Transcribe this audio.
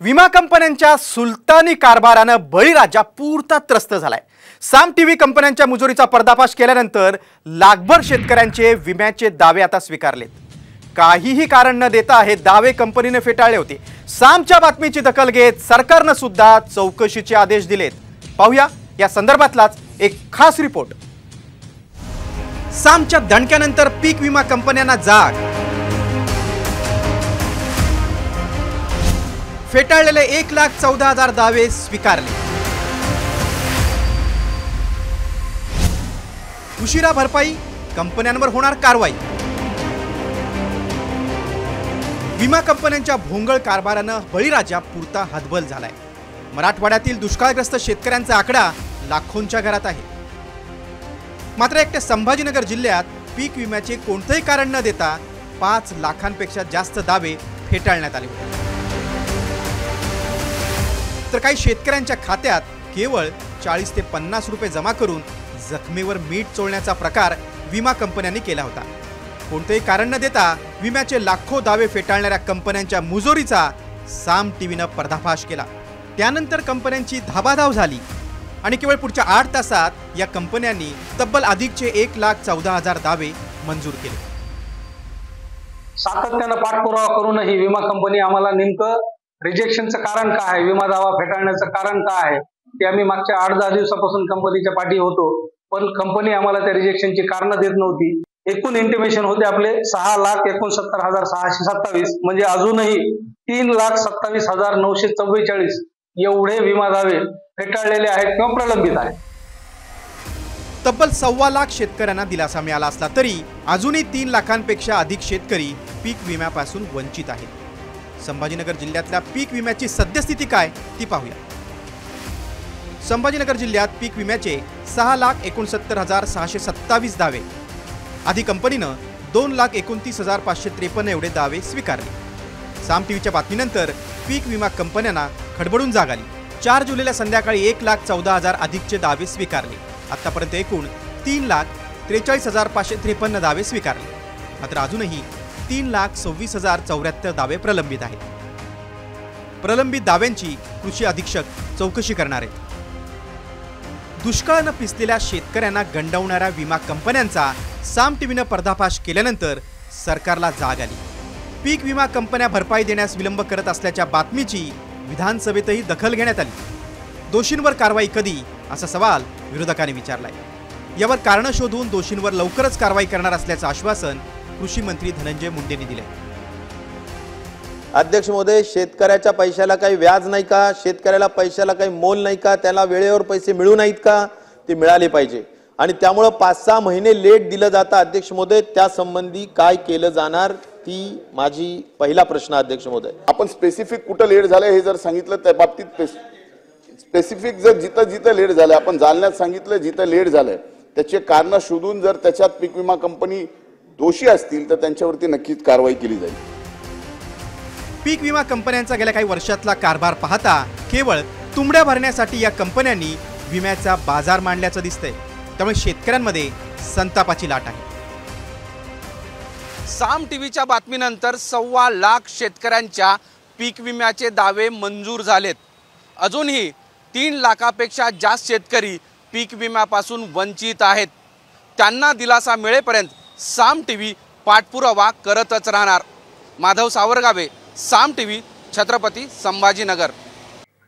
विमा कंपन्यांच्या सुलतानी कारभाराने बळीराजा पुरता त्रस्त झालाय। साम टीव्ही कंपन्यांच्या मुजोरीचा पर्दाफाश केल्यानंतर लाखभर शेतकऱ्यांचे विम्याचे दावे आता स्वीकारलेत। काहीही कारण न देता हे दावे कंपनीने फेटाळले होते। सामच्या बातमीची दखल घेत सरकारने सुद्धा चौकशीचे आदेश दिलेत। पाहूया या संदर्भातलाच एक खास रिपोर्ट। सामच्या दणक्यानंतर पीक विमा कंपन्यांना जाग। फेटाळलेले 1,14,000 दावे स्वीकारले। उशिरा भरपाई, कंपन्यांवर होणार कारवाई। विमा कंपन्यांच्या भोंगळ कारभाराने बळीराजा पुरता हतबल झालाय। मराठवाड्यातील दुष्काळग्रस्त शेतकऱ्यांचा आकडा लाखोंच्या घरात आहे। मात्र एकट्या संभाजीनगर जिल्ह्यात पीक विम्याचे कोणतेही कारण न देता 5 लाखांपेक्षा जास्त दावे फेटाळण्यात आले होते। तर काही शेतकऱ्यांच्या खात्यात केवळ 40 ते 50 रुपये जमा करून जखमेवर मीठ चोळण्याचा प्रकार विमा कंपन्यांनी केला होता। कोणतेही कारण न देता विम्याचे लाखो दावे फेटाळणाऱ्या कंपन्यांच्या मुजोरीचा साम टीव्हीने पर्दाफाश केला। त्यानंतर कंपन्यांची धाबाधाव झाली आणि केवळ पुढच्या 8 तासात या कंपन्यांनी तब्बल अधिकचे 1,14,000 दावे मंजूर केले। सातत्याने पाठपुरावा करूनही विमा कंपनी आम्हाला नेमकं रिजेक्शनचं कारण काय आहे, विमा दावा फेटाळण्याचं कारण काय आहे ते आम्ही मागच्या 8-10 दिवसापासून कंपनीच्या पाठी होतो, पण कंपनी आम्हाला त्या रिजेक्शनची कारण देत नव्हती। एकूण इंटिमेशन होते आपले 6,69,627, म्हणजे अजूनही 3,27,944 एवढे विमा दावे फेटाळलेले आहेत किंवा प्रलंबित आहेत। तब्बल 1.25 लाख शेतकऱ्यांना दिलासा मिळाला असला तरी अजूनही 3 लाखांपेक्षा अधिक शेतकरी पीक विम्यापासून वंचित आहेत। संभाजीनगर जिल्ह्यातल्या पीक विम्याची सद्यस्थिती काय ती पाहूया। संभाजीनगर जिल्ह्यात पीक विम्याचे 6,69,627 दावे, आधी कंपनीनं 2,29,553 एवढे दावे स्वीकारले। साम टीव्हीच्या बातमीनंतर पीक विमा कंपन्यांना खडबडून जाग आली। 4 जुलैला संध्याकाळी 1,14,000 अधिकचे दावे स्वीकारले। आतापर्यंत एकूण 3,43,553 दावे स्वीकारले। मात्र अजूनही 3,26,074 दावे प्रलंबित आहेत। प्रलंबित दाव्यांची कृषी अधीक्षक चौकशी करणार आहेत। दुष्काळाने पिसलेल्या शेतकऱ्यांना गंडवणाऱ्या विमा कंपन्यांचा साम टीव्हीने पर्दाफाश केल्यानंतर सरकारला जाग आली। पीक विमा कंपन्या भरपाई देण्यास विलंब करत असल्याच्या बातमीची विधानसभेतही दखल घेण्यात आली। दोषींवर कारवाई कधी असा सवाल विरोधकांनी विचारलाय। यावर कारण शोधून दोषींवर लवकरच कारवाई करणार असल्याचं आश्वासन कृषी मंत्री धनंजय मुंडेंनी दिले। अध्यक्ष महोदय, शेतकऱ्याच्या पैशाला काही व्याज नाही का? शेतकऱ्याला पैशाला काही मोल नाही का? त्याला वेळेवर पैसे मिळू नाहीत का? ते मिळाले पाहिजे आणि त्यामुळे 5-6 महिने लेट दिलं जातं। अध्यक्ष महोदय, त्या संबंधी काय केलं जाणार ती माझी पहिला प्रश्न। अध्यक्ष महोदय, आपण स्पेसिफिक कुठं लेट झालं हे जर सांगितलं त्या बाबतीत स्पेसिफिक जर जिथं लेट झालं, आपण जालन्यात सांगितलं जिथं लेट झालंय त्याचे कारण शोधून जर त्याच्यात पीक विमा कंपनी दोषी असतील तर त्यांच्यावरती नक्कीच कारवाई केली जाईल। पीक विमा कंपन्यांचा गेल्या काही वर्षातला कारभार पाहता केवळ तुंबड्या भरण्यासाठी या कंपन्यांनी विम्याचा बाजार मांडल्याचं दिसतंय। त्यामुळे शेतकऱ्यांमध्ये संतापाची लाट आहे। साम टीव्हीच्या बातमीनंतर 1.25 लाख शेतकऱ्यांच्या पीक विम्याचे दावे मंजूर झालेत। अजूनही 3 लाखापेक्षा जास्त शेतकरी पीक विम्यापासून वंचित आहेत। त्यांना दिलासा मिळेपर्यंत साम टीव्ही पाठपुरावा करतच राहणार। माधव सावरगावे, साम टीव्ही, छत्रपती संभाजीनगर।